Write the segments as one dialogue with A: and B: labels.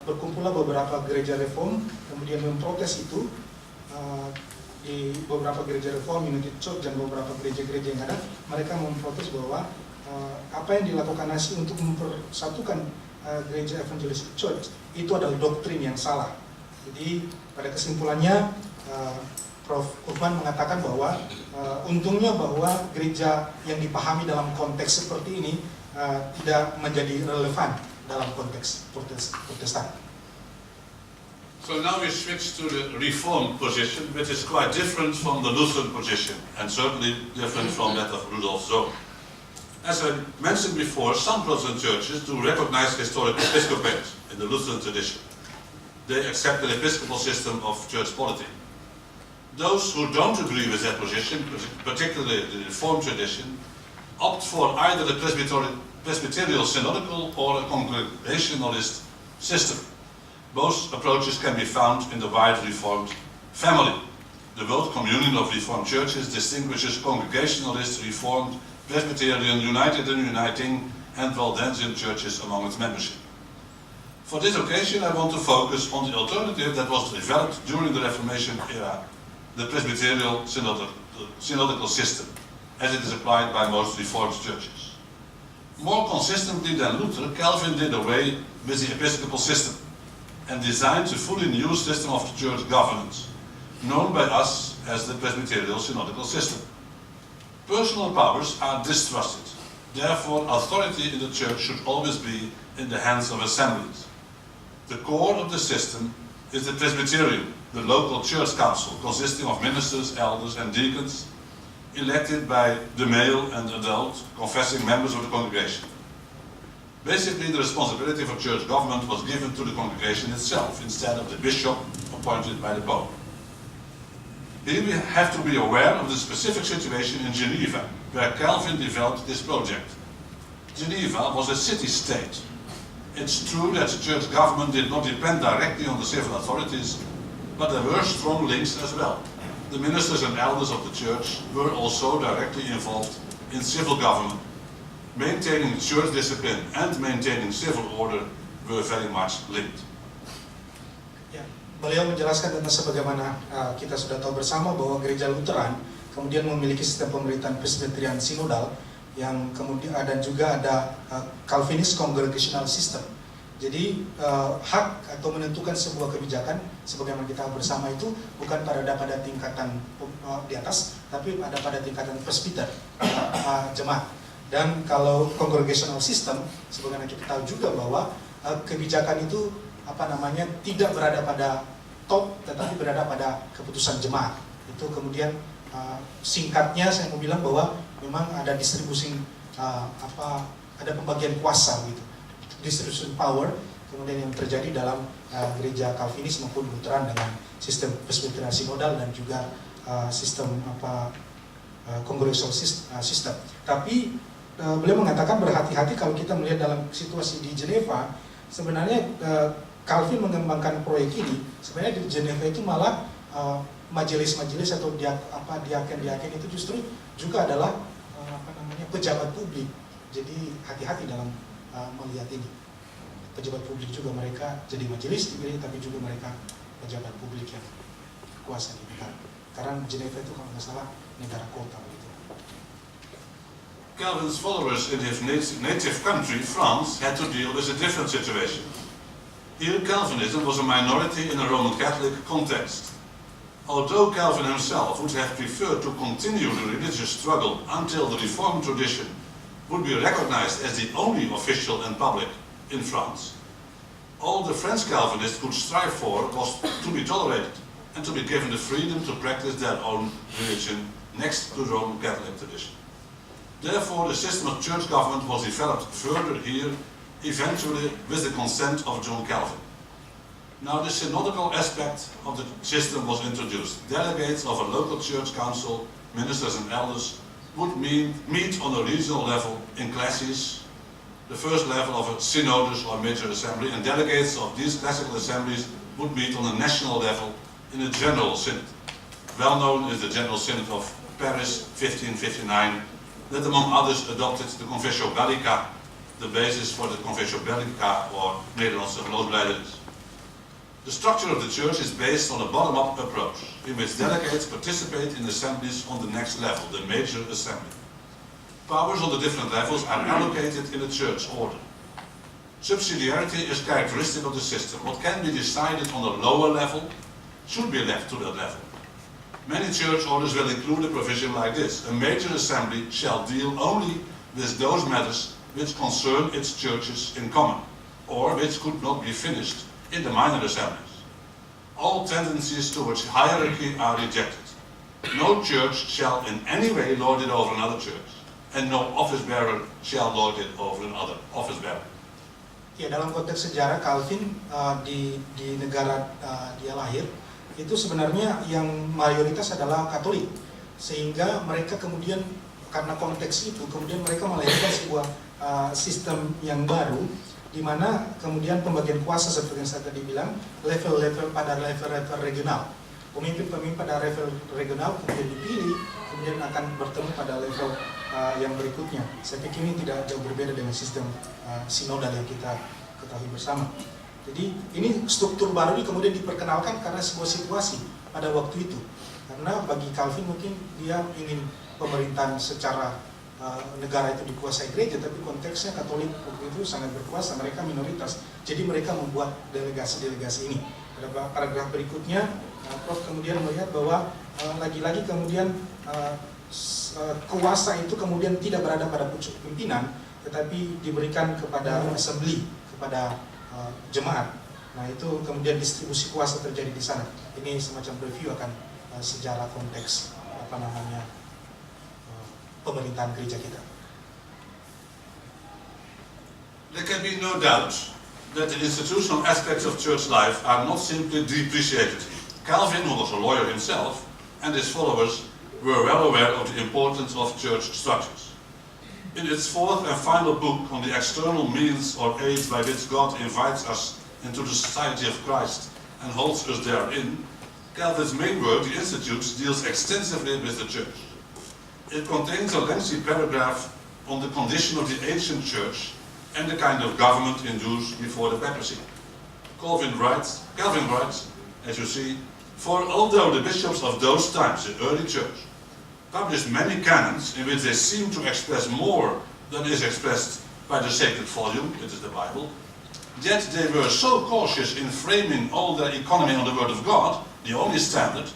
A: berkumpullah beberapa gereja reform, kemudian memprotes itu di beberapa gereja reform, United Church dan beberapa gereja-gereja yang ada, mereka memprotes bahwa apa yang dilakukan Nasi untuk mempersatukan gereja evangelistic church itu adalah doktrin yang salah. Jadi pada kesimpulannya Prof. Uthman mengatakan bahwa untungnya bahwa gereja yang dipahami dalam konteks seperti ini tidak menjadi relevan dalam konteks Protestan.
B: So now we switch to the Reformed position, which is quite different from the Lutheran position, and certainly different from that of Rudolf Zoll. As I mentioned before, some Protestant churches do recognize historic episcopate in the Lutheran tradition. They accept the episcopal system of church polity. Those who don't agree with that position, particularly the Reformed tradition, opt for either the Presbyterial synodical or a Congregationalist system. Both approaches can be found in the wide Reformed family. The World Communion of Reformed Churches distinguishes Congregationalist, Reformed, Presbyterian, United and Uniting, and Waldensian churches among its membership. For this occasion, I want to focus on the alternative that was developed during the Reformation era, the Presbyterial synodical system, as it is applied by most Reformed churches. More consistently than Luther, Calvin did away with the episcopal system and designed a fully new system of church governance, known by us as the Presbyterial synodical system. Personal powers are distrusted. Therefore, authority in the church should always be in the hands of assemblies. The core of the system is the Presbyterian, the local church council, consisting of ministers, elders, and deacons, elected by the male and adult confessing members of the congregation. Basically, the responsibility for church government was given to the congregation itself, instead of the bishop appointed by the Pope. Here we have to be aware of the specific situation in Geneva, where Calvin developed this project. Geneva was a city-state. It's true that church government did not depend directly on the civil authorities, but there were strong links as well. The ministers and elders of the church were also directly involved in civil government. Maintaining church discipline and maintaining civil order were very much linked.
A: Beliau menjelaskan tentang sebagaimana kita sudah tahu bersama bahwa gereja Lutheran kemudian memiliki sistem pemerintahan Presbyterian sinodal yang kemudian dan juga ada Calvinist Congregational System. Jadi hak atau menentukan sebuah kebijakan sebagaimana kita bersama itu bukan pada tingkatan di atas, tapi pada tingkatan presbiter jemaat. Dan kalau Congregational System sebagaimana kita tahu juga bahwa kebijakan itu tidak berada pada top, tetapi berada pada keputusan jemaat. Itu kemudian singkatnya saya mau bilang bahwa memang ada distribusi ada pembagian kuasa gitu, distribution power kemudian yang terjadi dalam gereja Calvinis maupun Lutheran dengan sistem Presbyterian sinodal dan juga sistem Congregational system. Tapi beliau mengatakan berhati-hati kalau kita melihat dalam situasi di Geneva, sebenarnya Calvin mengembangkan proyek ini, sebenarnya di Geneva itu malah majelis-majelis atau diaken-diaken itu justru juga adalah pejabat publik. Jadi hati-hati dalam melihat ini. Pejabat publik juga mereka jadi majelis dipilih, tapi juga mereka pejabat publik yang kuasa di negara. Karena Geneva itu kalau nggak salah negara kota begitu.
B: Calvin's followers in his native country, France, had to deal with a different situation. Here, Calvinism was a minority in a Roman Catholic context. Although Calvin himself would have preferred to continue the religious struggle until the Reformed tradition would be recognized as the only official and public in France, all the French Calvinists could strive for was to be tolerated and to be given the freedom to practice their own religion next to the Roman Catholic tradition. Therefore, the system of church government was developed further here, eventually with the consent of John Calvin. Now, the synodical aspect of the system was introduced. Delegates of a local church council, ministers and elders, would meet on a regional level in classes, the first level of a synodus or major assembly, and delegates of these classical assemblies would meet on a national level in a general synod. Well known is the General Synod of Paris, 1559, that among others adopted the Confessio Gallica, the basis for the Confessio Bellica or Nederlandse geloofsbelijdenis. The structure of the church is based on a bottom-up approach, in which delegates participate in assemblies on the next level, the major assembly. Powers on the different levels are allocated in a church order. Subsidiarity is characteristic of the system. What can be decided on a lower level should be left to that level. Many church orders will include a provision like this: a major assembly shall deal only with those matters which concern its churches in common, or which could not be finished in the minor assemblies. All tendencies towards hierarchy are rejected. No church shall in any way lord it over another church, and no office bearer shall lord it over another office bearer.
A: Ya, dalam konteks sejarah Calvin di negara dia lahir itu sebenarnya yang mayoritas adalah Katolik, sehingga mereka kemudian karena konteks itu kemudian mereka melahirkan sebuah sistem yang baru, di mana kemudian pembagian kuasa seperti yang saya tadi bilang level-level pada level-level regional. Pemimpin-pemimpin pada level regional kemudian dipilih, kemudian akan bertemu pada level yang berikutnya. Saya pikir ini tidak jauh berbeda dengan sistem sinodal yang kita ketahui bersama. Jadi ini struktur baru ini kemudian diperkenalkan karena sebuah situasi pada waktu itu. Karena bagi Calvin mungkin dia ingin pemerintahan secara negara itu dikuasai gereja, tapi konteksnya Katolik waktu itu sangat berkuasa, mereka minoritas. Jadi mereka membuat delegasi-delegasi ini. Pada paragraf berikutnya, Prof kemudian melihat bahwa lagi-lagi kemudian kuasa itu kemudian tidak berada pada pucuk pimpinan, tetapi diberikan kepada assembly, kepada jemaat. Nah itu kemudian distribusi kuasa terjadi di sana. Ini semacam review akan sejarah konteks pemerintahan gereja kita.
B: There can be no doubt that the institutional aspects of church life are not simply depreciated. Calvin, who was a lawyer himself, and his followers were well aware of the importance of church structures. In its fourth and final book on the external means or aids by which God invites us into the society of Christ and holds us therein, Calvin's main work, the Institutes, deals extensively with the church. It contains a lengthy paragraph on the condition of the ancient church and the kind of government in use before the papacy. Calvin writes, as you see, for although the bishops of those times, the early church, published many canons in which they seem to express more than is expressed by the sacred volume, it is the Bible, yet they were so cautious in framing all their economy on the Word of God, the only standard,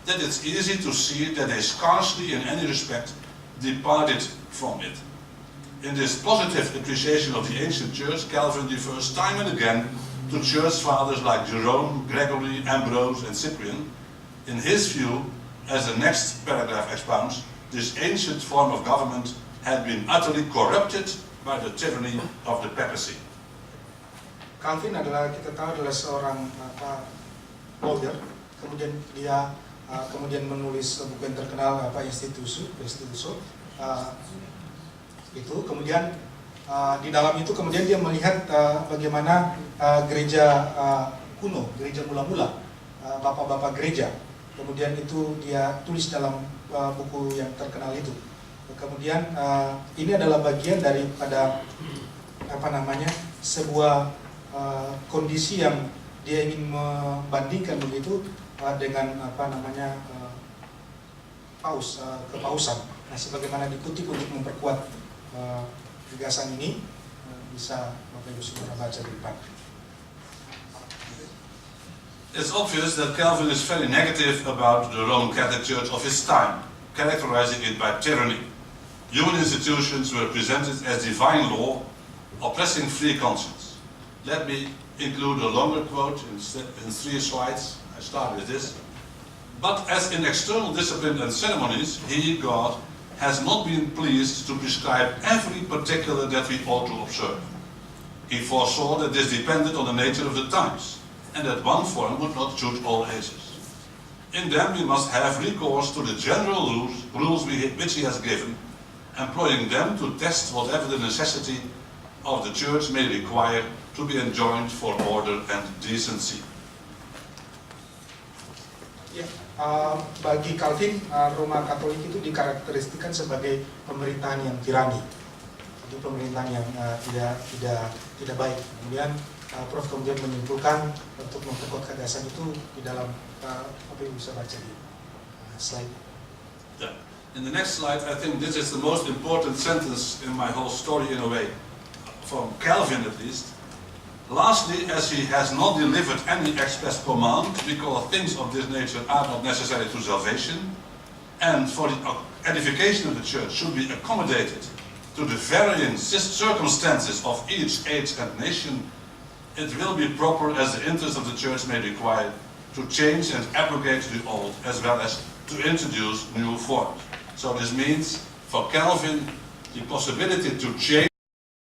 B: that it's easy to see that they scarcely in any respect departed from it. In this positive appreciation of the ancient church, Calvin refers time and again to church fathers like Jerome, Gregory, Ambrose and Cyprian. In his view, as the next paragraph expounds, this ancient form of government had been utterly corrupted by the tyranny of the papacy.
A: Calvin kita tahu adalah seorang lawyer, kemudian dia kemudian menulis buku yang terkenal Instituto itu, kemudian di dalam itu kemudian dia melihat bagaimana gereja kuno, gereja mula-mula, bapak-bapak gereja, kemudian itu dia tulis dalam buku yang terkenal itu. Kemudian ini adalah bagian daripada sebuah kondisi yang dia ingin membandingkan begitu dengan kepausan. Nah, sebagaimana dikutip untuk memperkuat gagasan ini, bisa Bapak Ibu Saudara baca di depan.
B: It's obvious that Calvin is very negative about the Roman Catholic Church of his time, characterizing it by tyranny. Human institutions were presented as divine law, oppressing free conscience. Let me include a longer quote in 3 slides. I start with this. But as in external discipline and ceremonies, he, God, has not been pleased to prescribe every particular that we ought to observe. He foresaw that this depended on the nature of the times, and that one form would not suit all ages. In them we must have recourse to the general rules which he has given, employing them to test whatever the necessity of the church may require to be enjoined for order and decency.
A: Ya, bagi Calvin, Roma Katolik itu dikarakteristikkan sebagai pemerintahan yang tirani, itu pemerintahan yang tidak baik. Kemudian Prof kemudian menyimpulkan untuk memperkuat gagasan itu di dalam apa yang bisa baca di slide.
B: Yeah. In the next slide, I think this is the most important sentence in my whole story in a way, from Calvin at least. Lastly, as he has not delivered any express command, because things of this nature are not necessary to salvation, and for the edification of the church should be accommodated to the varying circumstances of each age and nation, it will be proper, as the interest of the church may require, to change and abrogate the old, as well as to introduce new forms. So this means, for Calvin, the possibility to change